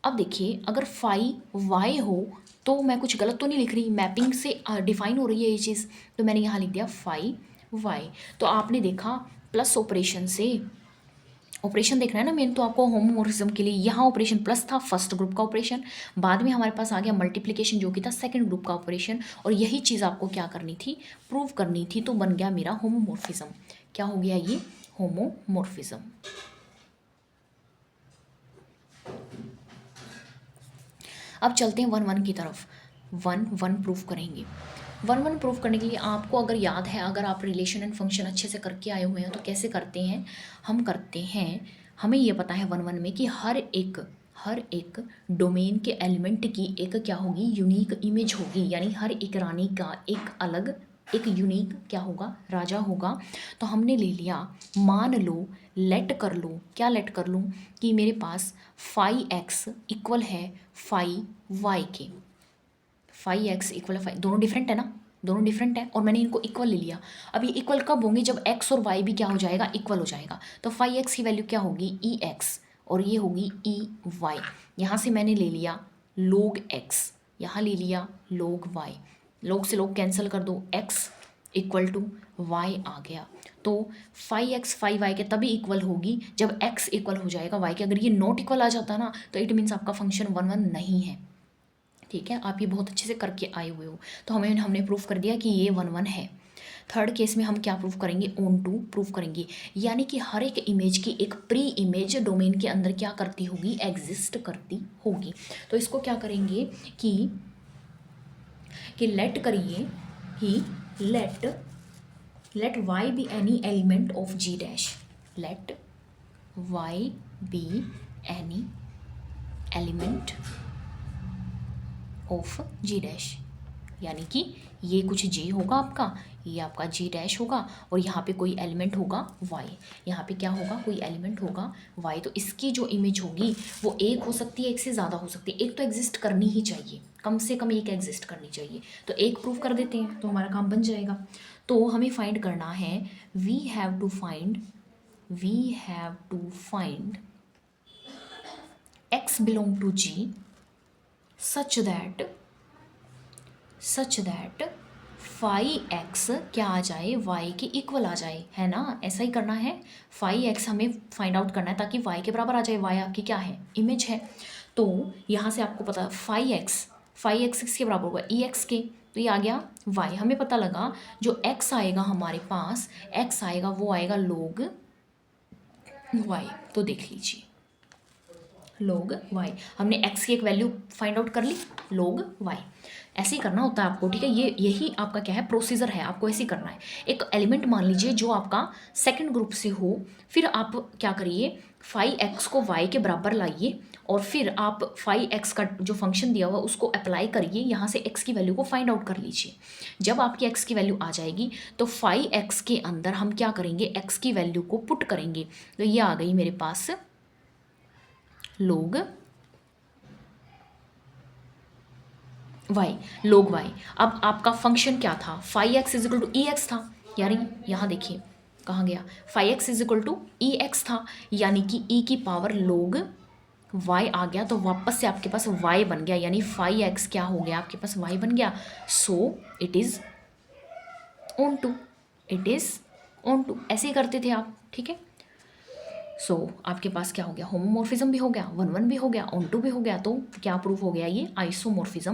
अब देखिए, अगर फाई वाई हो तो मैं कुछ गलत तो नहीं लिख रही, मैपिंग से डिफाइन हो रही है ये चीज़, तो मैंने यहाँ लिख दिया फाई वाई। तो आपने देखा प्लस ऑपरेशन से, ऑपरेशन देखना है ना मेन, तो आपको होमोमॉर्फिज्म के लिए यहाँ ऑपरेशन प्लस था, फर्स्ट ग्रुप का ऑपरेशन। बाद में हमारे पास आ गया मल्टीप्लिकेशन जो कि था सेकंड ग्रुप का ऑपरेशन, और यही चीज़ आपको क्या करनी थी, प्रूव करनी थी। तो बन गया मेरा होमोमॉर्फिज्म। क्या हो गया ये, होमोमॉर्फिज्म। अब चलते हैं वन वन की तरफ। वन वन प्रूफ करेंगे। वन वन प्रूफ करने के लिए आपको अगर याद है, अगर आप रिलेशन एंड फंक्शन अच्छे से करके आए हुए हैं, तो कैसे करते हैं, हम करते हैं, हमें ये पता है वन वन में कि हर एक डोमेन के एलिमेंट की एक क्या होगी, यूनिक इमेज होगी, यानी हर एक रानी का एक अलग एक यूनिक क्या होगा, राजा होगा। तो हमने ले लिया, मान लो, लेट कर लो, क्या लेट कर लूँ, कि मेरे पास फाई एक्स इक्वल है फाई वाई के। फाई एक्स इक्वल फाई, दोनों डिफरेंट है ना, दोनों डिफरेंट है, और मैंने इनको इक्वल ले लिया। अब ये इक्वल कब होंगे, जब एक्स और वाई भी क्या हो जाएगा, इक्वल हो जाएगा। तो फाई एक्स की वैल्यू क्या होगी, ई एक्स, और ये होगी ई वाई। यहाँ से मैंने ले लिया लोग एक्स, यहाँ ले लिया लोग वाई, लोग से लोग कैंसिल कर दो, एक्स इक्वल टू वाई आ गया। तो फाई एक्स फाई वाई के तभी इक्वल होगी जब एक्स इक्वल हो जाएगा वाई के। अगर ये नॉट इक्वल आ जाता ना, तो इट मीन्स आपका फंक्शन वन वन नहीं है। ठीक है, आप ये बहुत अच्छे से करके आए हुए हो। तो हमने प्रूफ कर दिया कि ये वन वन है। थर्ड केस में हम क्या प्रूफ करेंगे, ऑन टू प्रूफ करेंगे, यानी कि हर एक इमेज की एक प्री इमेज डोमेन के अंदर क्या करती होगी, एग्जिस्ट करती होगी। तो इसको क्या करेंगे कि लेट करिए ही let Y be any element of G dash, let Y be any element of G dash. यानी कि ये कुछ जी होगा आपका, ये आपका जी डैश होगा, और यहाँ पे कोई एलिमेंट होगा वाई, यहाँ पे क्या होगा, कोई एलिमेंट होगा वाई। तो इसकी जो इमेज होगी वो एक हो सकती है, एक से ज़्यादा हो सकती है, एक तो एग्जिस्ट करनी ही चाहिए, कम से कम एक एग्जिस्ट करनी चाहिए। तो एक प्रूव कर देते हैं तो हमारा काम बन जाएगा। तो हमें फाइंड करना है, we have to find x belong to G such that phi x क्या आ जाए, y के इक्वल आ जाए, है ना, ऐसा ही करना है। फाई एक्स हमें फाइंड आउट करना है ताकि y के बराबर आ जाए, y आपकी क्या है, इमेज है। तो यहाँ से आपको पता फाई एक्स किसके बराबर होगा, ई एक्स के, तो ये आ गया y। हमें पता लगा जो x आएगा हमारे पास, x आएगा वो आएगा log y। तो देख लीजिए log y, हमने x की एक वैल्यू फाइंड आउट कर ली, log y। ऐसे ही करना होता है आपको, ठीक है। ये यही आपका क्या है, प्रोसीजर है, आपको ऐसे ही करना है। एक एलिमेंट मान लीजिए जो आपका सेकंड ग्रुप से हो, फिर आप क्या करिए, फाई एक्स को y के बराबर लाइए, और फिर आप फाई एक्स का जो फंक्शन दिया हुआ उसको अप्लाई करिए, यहाँ से x की वैल्यू को फाइंड आउट कर लीजिए। जब आपकी x की वैल्यू आ जाएगी तो फाई एक्स के अंदर हम क्या करेंगे, x की वैल्यू को पुट करेंगे। तो ये आ गई मेरे पास log y। अब आपका फंक्शन क्या था, phi x is equal to e x था, यानी यहाँ देखिए कहाँ गया, phi x is equal to e x था, यानी कि ई की पावर log y आ गया। तो वापस से आपके पास y बन गया, यानी फाई एक्स क्या हो गया, आपके पास y बन गया। So it is onto, ऐसे ही करते थे आप, ठीक है। सो आपके पास क्या हो गया, होमोमॉर्फिज्म भी हो गया, 1 1 भी हो गया, ऑन टू भी हो गया। तो क्या प्रूफ हो गया, ये आइसोमॉर्फिज्म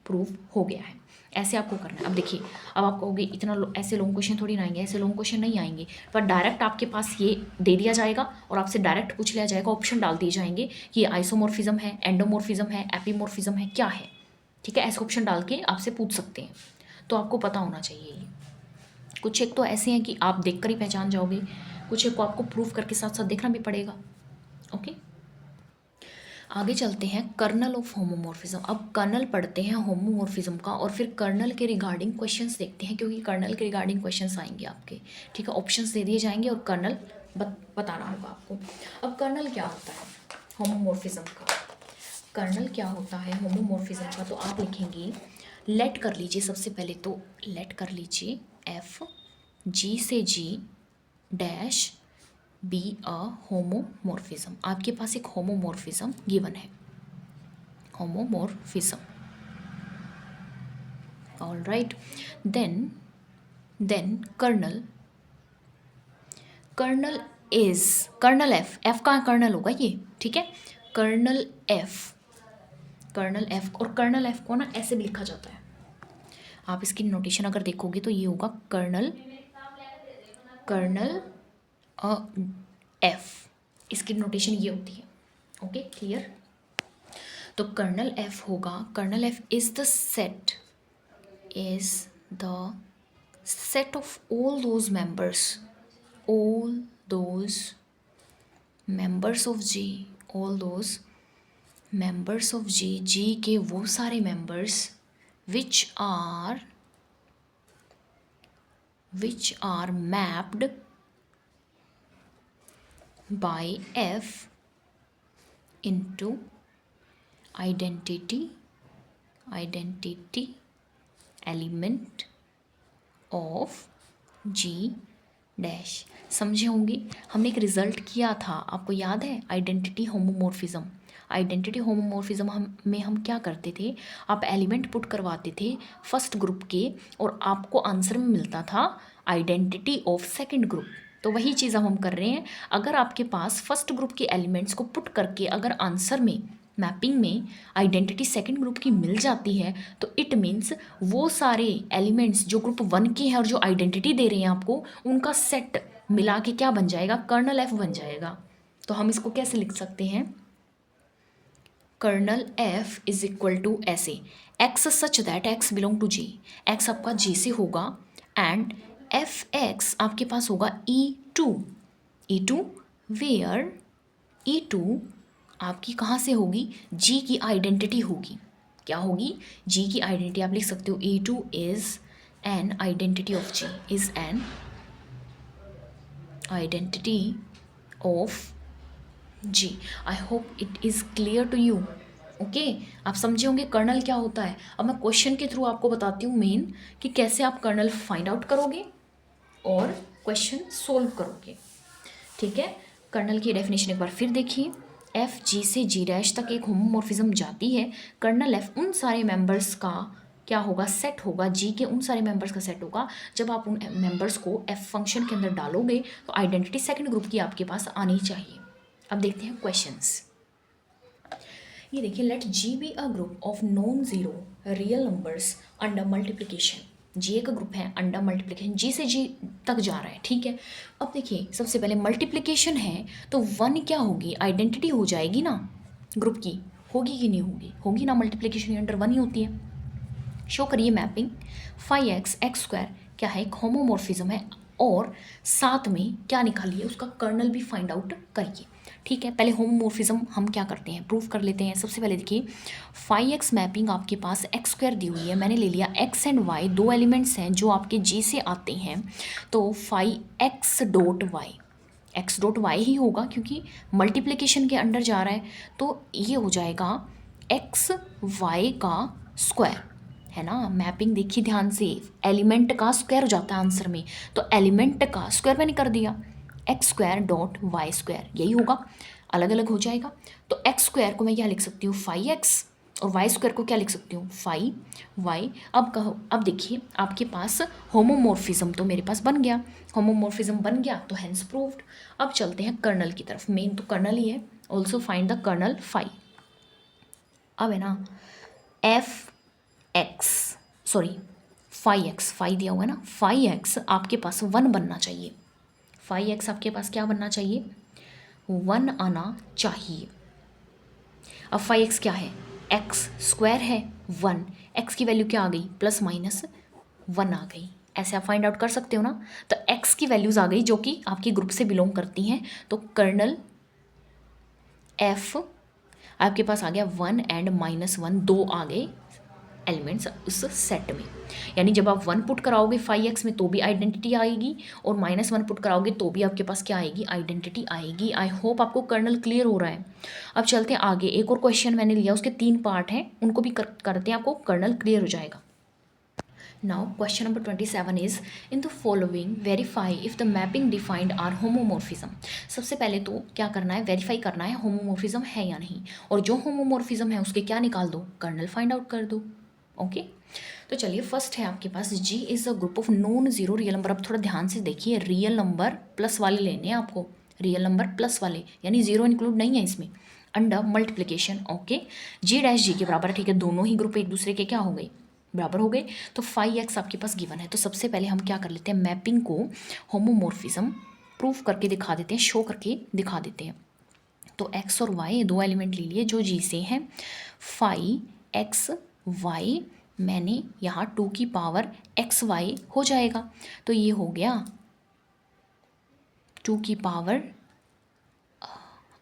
प्रूफ हो गया है। ऐसे आपको करना है। अब देखिए, अब आप कहोगे इतना ऐसे लॉन्ग क्वेश्चन थोड़ी ना आएंगे, ऐसे लॉन्ग क्वेश्चन नहीं आएंगे, पर डायरेक्ट आपके पास ये दे दिया जाएगा और आपसे डायरेक्ट पूछ लिया जाएगा, ऑप्शन डाल दिए जाएंगे कि ये आइसोमॉर्फिज्म है, एंडोमॉर्फिज्म है, एपीमॉर्फिज्म है, क्या है, ठीक है। ऐसे ऑप्शन डाल के आपसे पूछ सकते हैं, तो आपको पता होना चाहिए ये। कुछ एक तो ऐसे हैं कि आप देखकर ही पहचान जाओगे, कुछ एक को आपको प्रूफ करके साथ साथ देखना भी पड़ेगा। ओके, आगे चलते हैं कर्नल ऑफ होमोमॉर्फिज्म। अब कर्नल पढ़ते हैं होमोमॉर्फिज्म का, और फिर कर्नल के रिगार्डिंग क्वेश्चंस देखते हैं, क्योंकि कर्नल के रिगार्डिंग क्वेश्चंस आएंगे आपके, ठीक है। ऑप्शंस दे दिए जाएंगे और कर्नल बताना होगा आपको। अब कर्नल क्या होता है होमोमॉर्फिज्म का, कर्नल क्या होता है होमोमॉर्फिज्म का, तो आप लिखेंगे, लेट कर लीजिए, सबसे पहले तो लेट कर लीजिए एफ जी से G dash be a homomorphism. आपके पास एक होमोमॉर्फिज्म गिवन है, homomorphism, all right. Then kernel f का कर्नल होगा ये, ठीक है। कर्नल एफ और कर्नल एफ को ना ऐसे भी लिखा जाता है, आप इसकी नोटेशन अगर देखोगे तो ये होगा कर्नल एफ, इसकी नोटेशन ये होती है। Okay, clear. तो कर्नल एफ होगा, kernel F is the set of all those members of G के वो सारे members which are mapped by F into identity element of G dash. समझे होंगे, हमने एक रिजल्ट किया था, आपको याद है, आइडेंटिटी होमोमॉर्फिज्म में हम क्या करते थे, आप एलिमेंट पुट करवाते थे फर्स्ट ग्रुप के, और आपको आंसर में मिलता था आइडेंटिटी ऑफ सेकंड ग्रुप। तो वही चीज़ अब हम कर रहे हैं। अगर आपके पास फर्स्ट ग्रुप के एलिमेंट्स को पुट करके अगर आंसर में मैपिंग में आइडेंटिटी सेकंड ग्रुप की मिल जाती है, तो इट मीन्स वो सारे एलिमेंट्स जो ग्रुप 1 के हैं और जो आइडेंटिटी दे रहे हैं आपको, उनका सेट मिला के क्या बन जाएगा, कर्नल एफ बन जाएगा। तो हम इसको कैसे लिख सकते हैं, kernel F is equal to ऐसे, X such that X belong to G, X आपका जी से होगा, एंड एफ एक्स आपके पास होगा E2 वेयर E2 आपकी कहाँ से होगी, जी की आइडेंटिटी होगी, क्या होगी, जी की आइडेंटिटी आप लिख सकते हो A2 is an identity of G, is an identity of G. I hope it is clear to you. Okay, आप समझे होंगे कर्नल क्या होता है। अब मैं क्वेश्चन के थ्रू आपको बताती हूँ मेन कि कैसे आप कर्नल फाइंड आउट करोगे और क्वेश्चन सोल्व करोगे। ठीक है, कर्नल की डेफिनेशन एक बार फिर देखिए। एफ जी से जी डैश तक एक होमोमॉर्फिज्म जाती है। कर्नल एफ उन सारे मेंबर्स का क्या होगा, सेट होगा, जी के उन सारे मेंबर्स का सेट होगा। जब आप उन मेंबर्स को एफ फंक्शन के अंदर डालोगे तो आइडेंटिटी सेकंड ग्रुप की आपके पास आनी चाहिए। अब देखते हैं क्वेश्चंस। ये देखिए, let G be a group of non zero real numbers under multiplication. G एक ग्रुप है अंडर मल्टीप्लिकेशन, जी से जी तक जा रहा है। ठीक है, अब देखिए सबसे पहले मल्टीप्लिकेशन है तो वन क्या होगी, आइडेंटिटी हो जाएगी ना ग्रुप की, होगी कि नहीं होगी, होगी ना, मल्टीप्लिकेशन अंडर वन ही होती है। शो करिए मैपिंग 5x(x²) क्या है, एक होमोमॉर्फिज्म है, और साथ में क्या निकालिए, उसका कर्नल भी फाइंड आउट करिए। ठीक है, पहले होमोमॉर्फिज्म हम क्या करते हैं, प्रूफ कर लेते हैं। सबसे पहले देखिए 5x मैपिंग आपके पास x² दी हुई है, मैंने ले लिया x एंड y, दो एलिमेंट्स हैं जो आपके g से आते हैं, तो 5x.y, x.y ही होगा क्योंकि मल्टीप्लिकेशन के अंडर जा रहा है, तो ये हो जाएगा xy का स्क्वायर, है ना। मैपिंग देखिए ध्यान से, एलिमेंट का स्क्वायर हो जाता है आंसर में, तो एलिमेंट का स्क्वायर मैंने कर दिया, x².y², यही होगा, अलग अलग हो जाएगा। तो x² को मैं क्या लिख सकती हूँ 5x, और y² को क्या लिख सकती हूँ 5y। अब कहो, अब देखिए आपके पास होमोमॉर्फिज्म तो मेरे पास बन गया, होमोमॉर्फिज्म बन गया तो हेंस प्रूव्ड। अब चलते हैं कर्नल की तरफ, मेन तो कर्नल ही है, ऑल्सो फाइंड द कर्नल 5। अब है ना f(x), सॉरी 5x, 5 दिया हुआ है ना, 5x आपके पास 1 बनना चाहिए, 5x आपके पास क्या बनना चाहिए, 1 आना चाहिए। अब 5x क्या है, x² है 1, x की वैल्यू क्या आ गई, ±1 आ गई, ऐसे आप फाइंड आउट कर सकते हो ना। तो x की वैल्यूज़ आ गई जो कि आपके ग्रुप से बिलोंग करती हैं, तो कर्नल f आपके पास आ गया 1 एंड -1, दो आ गए एलिमेंट्स उस सेट में। यानी जब आप 1 पुट कराओगे 5x में तो भी आइडेंटिटी आएगी, और -1 पुट कराओगे तो भी आपके पास क्या आएगी, आइडेंटिटी आएगी। आई होप आपको कर्नल क्लियर हो रहा है। अब चलते हैं आगे, एक और क्वेश्चन मैंने लिया, उसके 3 पार्ट हैं, उनको भी करते हैं, आपको कर्नल क्लियर हो जाएगा। Now question number 27 is in the following verify if the mapping defined are homomorphism। सबसे पहले तो क्या करना है, वेरीफाई करना है होमोमॉर्फिज्म है या नहीं, और जो होमोमॉर्फिज्म है उसके क्या निकाल दो, कर्नल फाइंड आउट कर दो। ओके, तो चलिए फर्स्ट है आपके पास G is a group of non zero real number. अब थोड़ा ध्यान से देखिए, रियल नंबर प्लस वाले लेने हैं आपको, रियल नंबर प्लस वाले, यानी जीरो इंक्लूड नहीं है इसमें, अंडर मल्टीप्लिकेशन। ओके, G' के बराबर, ठीक है, दोनों ही ग्रुप एक दूसरे के क्या हो गए, बराबर हो गए। तो 5x आपके पास गिवन है, तो सबसे पहले हम क्या कर लेते हैं, मैपिंग को होमोमॉर्फिज्म प्रूफ करके दिखा देते हैं, शो करके दिखा देते हैं। तो x और y दो एलिमेंट ले लिए जो G से हैं, 5xy मैंने यहाँ 2 की पावर xy हो जाएगा, तो ये हो गया 2 की पावर।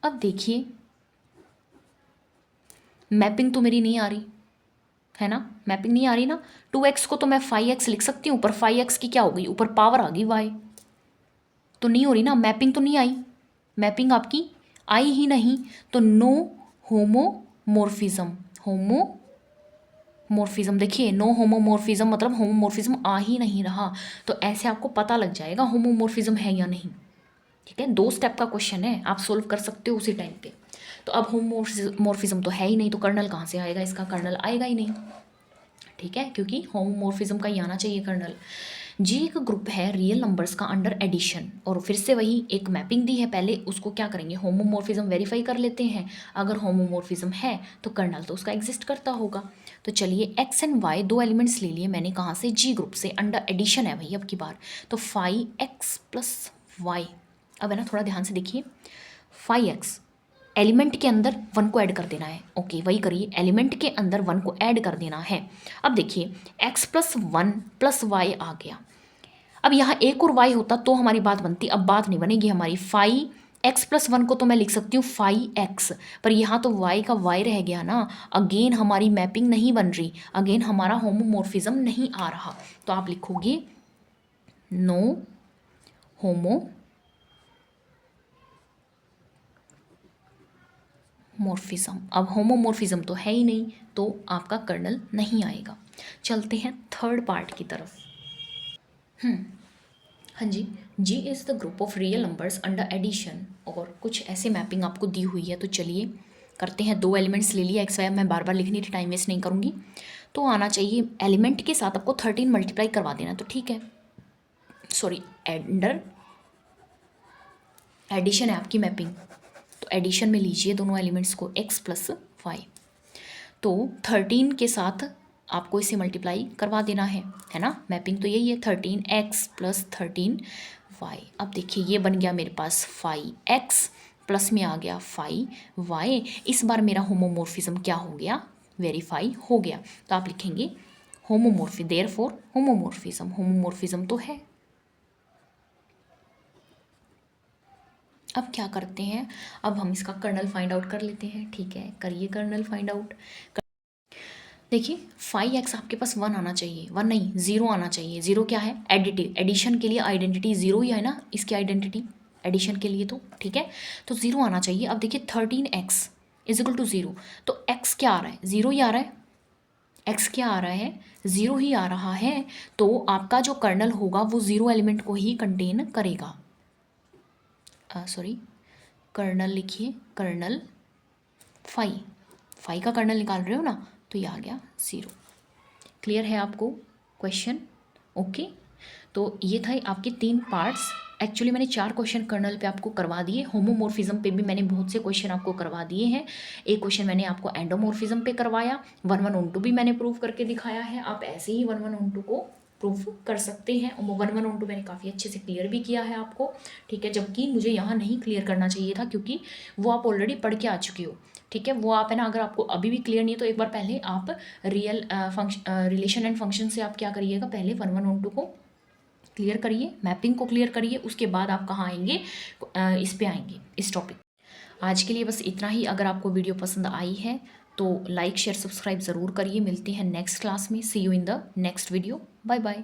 अब देखिए मैपिंग तो मेरी नहीं आ रही है ना, मैपिंग नहीं आ रही ना, 2x को तो मैं 5x लिख सकती हूँ, ऊपर 5x की क्या हो गई, ऊपर पावर आ गई y, तो नहीं हो रही ना, मैपिंग तो नहीं आई, मैपिंग आपकी आई ही नहीं, तो नो होमोमॉर्फिज्म। होमोमॉर्फिज्म देखिए, नो होमोमॉर्फिज्म मतलब होमोमॉर्फिज्म आ ही नहीं रहा, तो ऐसे आपको पता लग जाएगा होमोमॉर्फिज्म है या नहीं। ठीक है, 2 स्टेप का क्वेश्चन है, आप सोल्व कर सकते हो उसी टाइम पे। तो अब होमोमॉर्फिज्म तो है ही नहीं, तो कर्नल कहाँ से आएगा, इसका कर्नल आएगा ही नहीं। ठीक है, क्योंकि होमोमॉर्फिज्म का ही आना चाहिए कर्नल। जी एक ग्रुप है रियल नंबर्स का अंडर एडिशन, और फिर से वही एक मैपिंग दी है, पहले उसको क्या करेंगे, होमोमॉर्फिज्म वेरीफाई कर लेते हैं, अगर होमोमॉर्फिज्म है तो कर्नल तो उसका एग्जिस्ट करता होगा। तो चलिए x एंड y दो एलिमेंट्स ले लिए मैंने, कहाँ से, जी ग्रुप से, अंडर एडिशन है भाई अब की बार, तो 5x + y। अब है ना, थोड़ा ध्यान से देखिए, 5x एलिमेंट के अंदर 1 को ऐड कर देना है। ओके, वही करिए, एलिमेंट के अंदर 1 को ऐड कर देना है। अब देखिए x + 1 + y आ गया, अब यहाँ एक और y होता तो हमारी बात बनती, अब बात नहीं बनेगी हमारी, x+1 को तो मैं लिख सकती हूँ 5x, पर यहाँ तो y का y रह गया ना। अगेन हमारी मैपिंग नहीं बन रही, अगेन हमारा होमोमॉर्फिज्म नहीं आ रहा, तो आप लिखोगे नो होमोमॉर्फिज्म। अब होमोमॉर्फिज्म तो है ही नहीं, तो आपका कर्नल नहीं आएगा। चलते हैं थर्ड पार्ट की तरफ। हाँ जी, G is the group of real numbers under addition, और कुछ ऐसे मैपिंग आपको दी हुई है, तो चलिए करते हैं। 2 एलिमेंट्स ले लिया एक्स वाई, मैं बार बार लिखने की टाइम वेस्ट नहीं करूँगी। तो आना चाहिए एलिमेंट के साथ आपको 13 मल्टीप्लाई करवा देना, तो ठीक है। सॉरी, अंडर एडिशन है आपकी मैपिंग, तो एडिशन में लीजिए दोनों एलिमेंट्स को x+y। तो 13 के साथ आपको इसे मल्टीप्लाई करवा देना है ना। मैपिंग तो यही है, 13x + 13y। अब देखिए ये बन गया मेरे पास 5x, प्लस में आ गया 5y। इस बार मेरा होमोमॉर्फिज्म क्या हो गया, वेरीफाई हो गया। तो आप लिखेंगे देयरफॉर होमोमॉर्फिज्म तो है। अब क्या करते हैं, अब हम इसका कर्नल फाइंड आउट कर लेते हैं। ठीक है, करिए कर्नल फाइंड आउट। देखिए 5x आपके पास 1 आना चाहिए, 1 नहीं 0 आना चाहिए। 0 क्या है, एडिटिव, एडिशन के लिए आइडेंटिटी 0 ही है ना, इसकी आइडेंटिटी एडिशन के लिए, तो ठीक है, तो 0 आना चाहिए। अब देखिए 13x = 0, तो x क्या आ रहा है, 0 ही आ रहा है। x क्या आ रहा है, 0 ही आ रहा है, तो आपका जो कर्नल होगा वो 0 एलिमेंट को ही कंटेन करेगा। सॉरी, कर्नल लिखिए, कर्नल 5 का कर्नल निकाल रहे हो ना, तो ये आ गया 0। क्लियर है आपको क्वेश्चन? ओके, तो ये था आपके 3 पार्ट्स। एक्चुअली मैंने 4 क्वेश्चन कर्नल पे आपको करवा दिए, होमोमॉर्फिज्म पे भी मैंने बहुत से क्वेश्चन आपको करवा दिए हैं। एक क्वेश्चन मैंने आपको एंडोमॉर्फिज्म पे करवाया, 1 1 on 2 भी मैंने प्रूव करके दिखाया है। आप ऐसे ही 1 1 on 2 को प्रूफ कर सकते हैं। 1 1 on 2 मैंने काफ़ी अच्छे से क्लियर भी किया है आपको, ठीक है, जबकि मुझे यहाँ नहीं क्लियर करना चाहिए था, क्योंकि वो आप ऑलरेडी पढ़ के आ चुके हो। ठीक है, वो आप है ना, अगर आपको अभी भी क्लियर नहीं है तो एक बार पहले आप रिलेशन एंड फंक्शन से आप क्या करिएगा, पहले 1 1 on 2 को क्लियर करिए, मैपिंग को क्लियर करिए, उसके बाद आप कहाँ आएंगे, इस पे आएंगे, इस टॉपिक। आज के लिए बस इतना ही। अगर आपको वीडियो पसंद आई है तो लाइक शेयर सब्सक्राइब ज़रूर करिए। मिलते हैं नेक्स्ट क्लास में। See you in the next video. Bye bye.